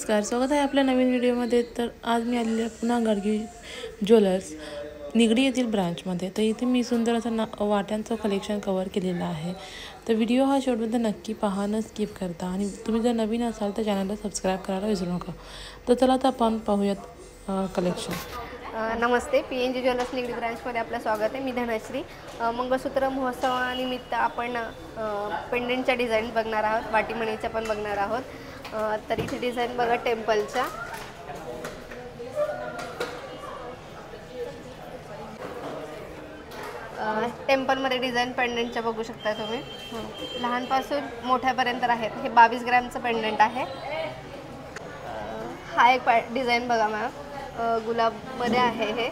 नमस्कार, स्वागत आहे आपल्या नवीन व्हिडिओमध्ये. तर आज मी आलेली आहे पुन्हा गाडगी ज्वेलर्स निगडी येथील ब्रांचमध्ये. तर इथे मी सुंदर असं वाट्यांचं कलेक्शन कवर केलेलं आहे. तर व्हिडिओ हा शेवटपर्यंत नक्की पहा, न स्किप करता. आणि तुम्ही जर नवीन असाल तर चॅनलला सबस्क्राईब करायला विसरू नका. तर चला तर आपण पाहूयात कलेक्शन. नमस्ते, PNG ज्वेलर्स निगडी ब्रांचमध्ये आपलं स्वागत आहे. मी धनश्री. मंगळसूत्र महोत्सवानिमित्त आपण पेंडंटच्या डिझाईन बघणार आहोत, वाटीमणीच्या पण बघणार आहोत. तर इथे डिझाईन बघा टेम्पलच्या. टेम्पलमध्ये डिझाईन पेंडंटच्या बघू शकता तुम्ही. लहानपासून मोठ्यापर्यंत आहेत. हे 22 ग्रॅमचं पेंडंट आहे. हा एक डिझाईन बघा मॅम, गुलाबमध्ये आहे. हे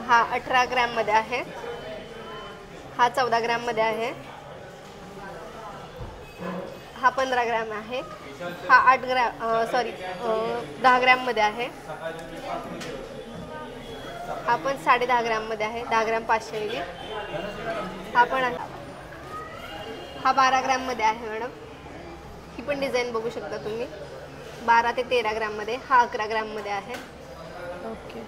हा 18 ग्रॅममध्ये आहे. हा 14 ग्रॅममध्ये आहे. हा 15 ग्रॅम आहे. हा 10 ग्रॅममध्ये आहे. हा पण 10.5 ग्रॅममध्ये आहे. 10 ग्रॅम 500 मिली. हा पण आहे. हा 12 ग्रॅममध्ये आहे मॅडम. ही पण डिझाईन बघू शकता तुम्ही. 12 ते 13 ग्रॅममध्ये. हा 11 ग्रॅममध्ये आहे. ओके.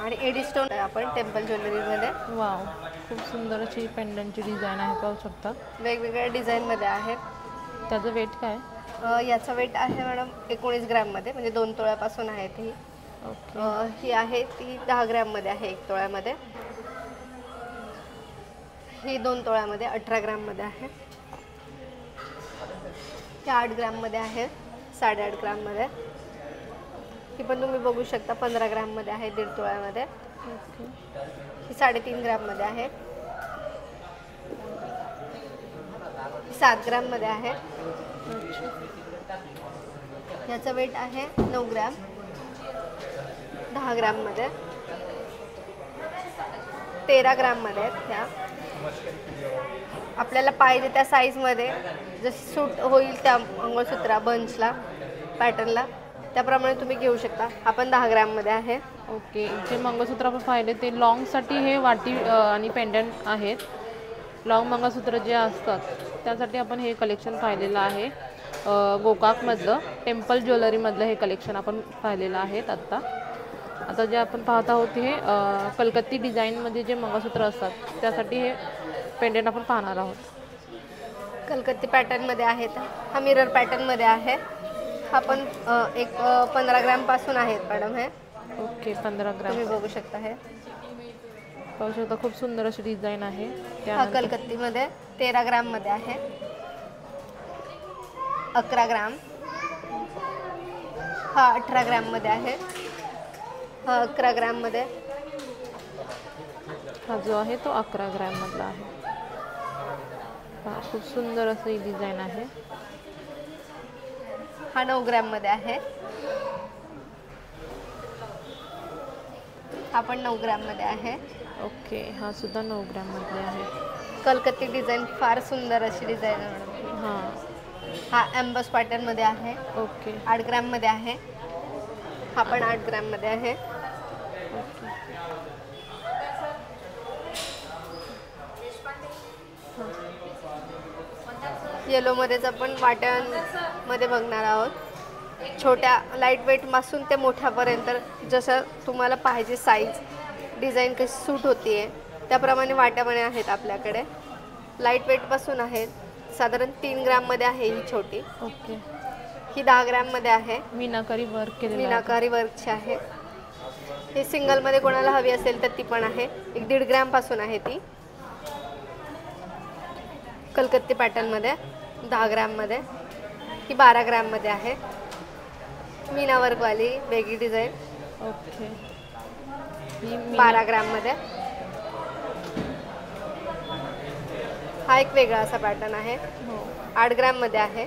आणि एडी स्टोन आहे आपण टेम्पल ज्वेलरीमध्ये. वाव, खूप सुंदर अशी पेंडंटची डिझाईन आहे, पाहू शकता. वेगवेगळ्या डिझाईनमध्ये आहेत. त्याचं वेट काय? याचा वेट आहे मॅडम 19 ग्रॅममध्ये, म्हणजे 2 तोळ्यापासून आहे ती. ही आहे ती 10 ग्रॅममध्ये आहे, 1 तोळ्यामध्ये. ही 2 तोळ्यामध्ये 18 ग्रॅममध्ये आहे. ही 8 ग्रॅममध्ये आहे, 8.5 ग्रॅममध्ये. ही पण तुम्ही बघू शकता 15 ग्रॅममध्ये आहे, 1.5 तोळ्यामध्ये. ही 3.5 ग्रॅममध्ये आहे. ही 7 ग्रॅममध्ये आहे. याचा वेट आहे 9 ग्रॅम, 10 ग्रॅममध्ये. 13 ग्रॅममध्ये आहेत ह्या. आपल्याला पाहिजे त्या साईजमध्ये जशी सूट होईल त्या मंगळसूत्रा बंचला, पॅटर्नला, त्याप्रमाणे तुम्ही घेऊ शकता. आपण 10 ग्रॅममध्ये आहे. ओके. जे मंगळसूत्र आपण पाहिले ते लॉंगसाठी हे वाटी आणि पेंडंट आहेत. लॉंग मंगळसूत्र जे असतात त्यासाठी आपण हे कलेक्शन पाहिलेलं आहे. गोकाकमधलं टेम्पल ज्वेलरीमधलं हे कलेक्शन आपण पाहिलेलं आहे. आता जे आपण पाहत आहोत हे कलकत्ती डिझाईनमध्ये जे मंगळसूत्र असतात त्यासाठी हे पेंडंट आपण पाहणार आहोत. कलकत्ती पॅटर्नमध्ये आहेत. हा मिरर पॅटर्नमध्ये आहे. हा पण एक 15 ग्रॅमपासून आहेत मॅडम हे. ओके, 15 ग्रॅम तुम्ही बघू शकता. हे पाहू शकता, खूप सुंदर अशी डिझाईन आहे. हा कलकत्तीमध्ये 13 ग्रॅममध्ये आहे. 11 ग्रॅम. हा 18 ग्रॅममध्ये आहे. हा 11 ग्रॅममध्ये. हा जो आहे तो 11 ग्रॅममधला आहे. खूप सुंदर असं ही डिझाईन आहे. हा 9 ग्रॅममध्ये आहे. हा पण 9 ग्रॅममध्ये आहे. ओके, हा सुद्धा 9 ग्रॅममध्ये आहे. कलकत्ती डिझाईन फार सुंदर अशी डिझाईन आहे मॅडम. हा एम्बस पॅटर्नमध्ये आहे. ओके. 8 ग्रॅममध्ये आहे. हा पण 8 ग्रॅममध्ये आहे. येलोमध्येच आपण वाट्यांमध्ये बघणार आहोत. छोट्या लाईट वेटपासून ते मोठ्यापर्यंत जसं तुम्हाला पाहिजे साईज, डिझाईन कशी सूट होती आहे त्याप्रमाणे वाट्यामणे आहेत आपल्याकडे. लाईट वेटपासून आहेत. साधारण 3 ग्रॅममध्ये आहे ही छोटी. ओके. ही 10 ग्रॅममध्ये आहे. मीनाकारी वर्क केलेलं आहे. मीनाकारी वर्कची आहे. हे सिंगलमध्ये कोणाला हवी असेल तर ती पण आहे. 1.5 ग्रॅमपासून आहे ती. कलकत्ती पॅटर्नमध्ये 10 ग्रॅममध्ये. ही 12 ग्रॅममध्ये आहे. मीना वर्कवाली वेगळी डिझाईन. ओके. 12 ग्रॅममध्ये. हा एक वेगळा असा पॅटर्न आहे. 8 ग्रॅममध्ये आहे.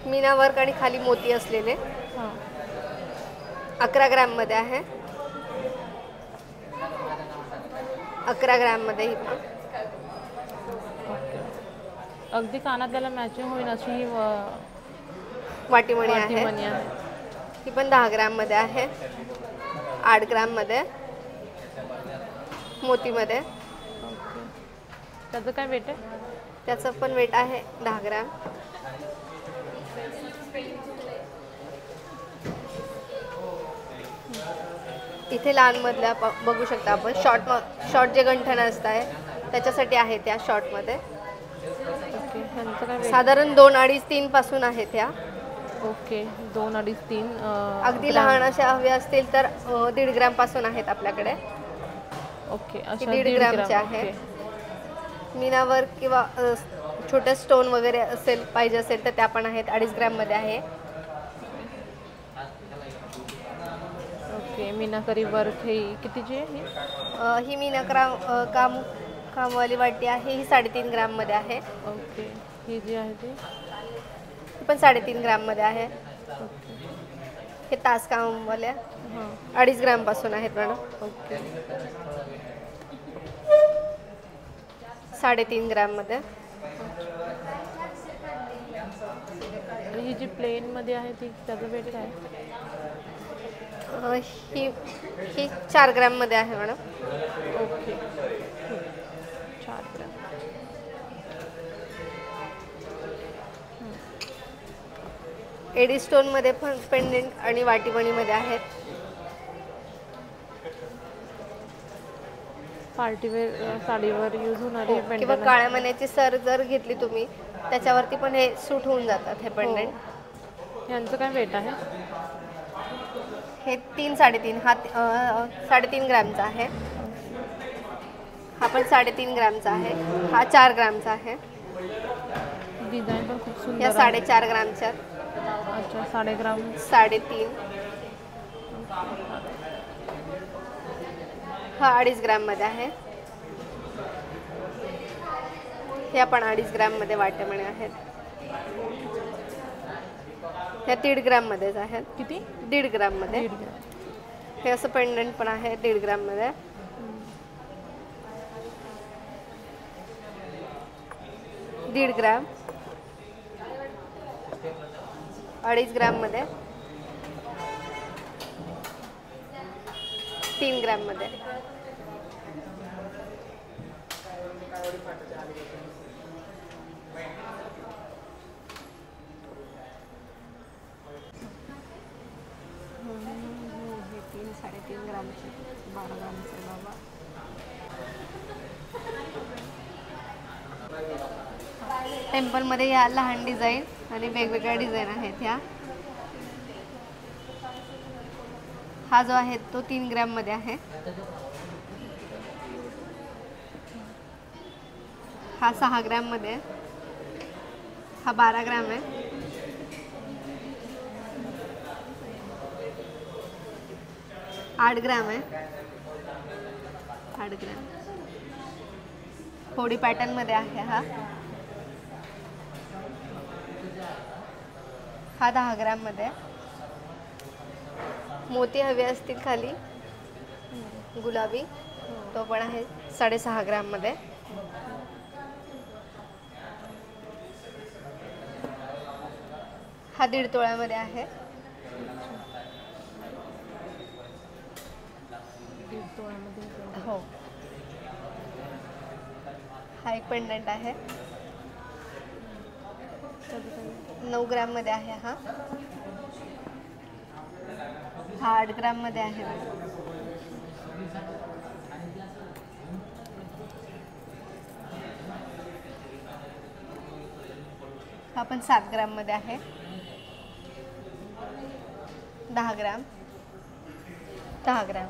मीना वर्क आणि खाली मोती असलेले. 11 ग्रॅममध्ये आहे. 11 ग्रॅममध्ये ही पण. अगदी कानातल्याला मॅचिंग होईल अशी ही वाटीमणी आहे. ही पण 10 ग्रॅममध्ये आहे. 8 ग्रॅममध्ये मोतीमध्ये. त्याचं काय वेट आहे? त्याचं पण वेट आहे 10 ग्रॅम. इथे लहानमधल्या बघू शकता आपण शॉर्ट जे गंठण असत आहे त्याच्यासाठी आहे त्या शॉर्टमध्ये. ओके, ह्यांचं काय weight? साधारण 2, 2.5, 3 पासून आहेत त्या. ओके, 2, 2.5, 3 अगदी लहान अशा हवे असतील तर 1.5 ग्रॅम पासून आहेत आपल्याकडे. ओके, ही अशा 1.5 1.5 ग्रॅमचे ग्रॅम. आहे. ओके, मीनावर किंवा छोटे स्टोन वगैरे पाहिजे असेल तर त्या पण आहेत. 2.5 ग्रॅममध्ये आहे. ओके, मीनाकरी वर्क ही कितीची आहे? ही कामवाली वाटी आहे, ही 3.5 ग्रॅममध्ये आहे. ओके, ही जी आहे ती पण 3.5 ग्रॅममध्ये आहे. हे तासकामवाल्या हां. 2.5 ग्रॅम पासून आहेत मॅडम. ओके, 3.5 ग्रॅममध्ये. आणि ही जी प्लेनमध्ये आहे ती त्याचं वेट काय आहे? ही 4 ग्रॅममध्ये आहे मॅडम. Okay, 4 gram. एडी स्टोनमध्ये पण पेंडेंट आणि वाटीमणीमध्ये आहेत. पार्टीवेअर साडीवर यूज होणारी किंवा पेंडंट. काळ्या मण्याची सर जर घेतली तुम्ही त्याच्यावरती पण हे सूट होऊन जातात हे पेंडेंट. यांचं काय वेट आहे? हे 3, 3.5 हा 3.5 ग्रॅमचा आहे. हा पण 3.5 ग्रॅमचा आहे. हा 4 ग्रॅमचा आहे. डिझाईन पण खूप सुंदर या आहे. 4.5 ग्रॅमच्या. अच्छा, 3.5 ग्राम. 3.5. हा 2.5 ग्रॅममध्ये आहे. हे पण 2.5 ग्रॅममध्ये वाटेमणे आहेत. ह्या 1.5 ग्रॅममध्येच आहेत. किती? 1.5 ग्रॅममध्ये. 1.5 ग्राम. हे असं पेंडंट पण आहे 1.5 ग्रॅममध्ये. 1.5 ग्रॅम. 2.5 ग्रॅममध्ये. 3 ग्रॅममध्ये. हे 3, 3.5 ग्रॅमचे 12 ग्रॅमचे बाबा. टेम्पलमध्ये या लहान डिझाईन आणि वेगवेगळ्या डिझाईन आहेत ह्या. हा जो आहे तो 3 ग्रॅममध्ये आहे. हा 6 ग्रॅममध्ये. हा 12 ग्रॅम आहे. आठ ग्रॅम आहे. 8 ग्रॅम. होडी पॅटर्न मध्ये आहे हा. हा 10 ग्रॅम मध्ये. मोती हवे असतील खाली गुलाबी तो पण आहे 6.5 ग्रॅम मध्ये. हा 1.5 तोळ्यामध्ये आहे. 1.5 तोळ्यामध्ये. हो. हा एक पेंडंट आहे 9 ग्रॅम मध्ये आहे. हा 8 ग्रॅम मध्ये आहे. हा पण 7 ग्रॅम मध्ये आहे. 10 ग्रॅम. 10 ग्रॅम.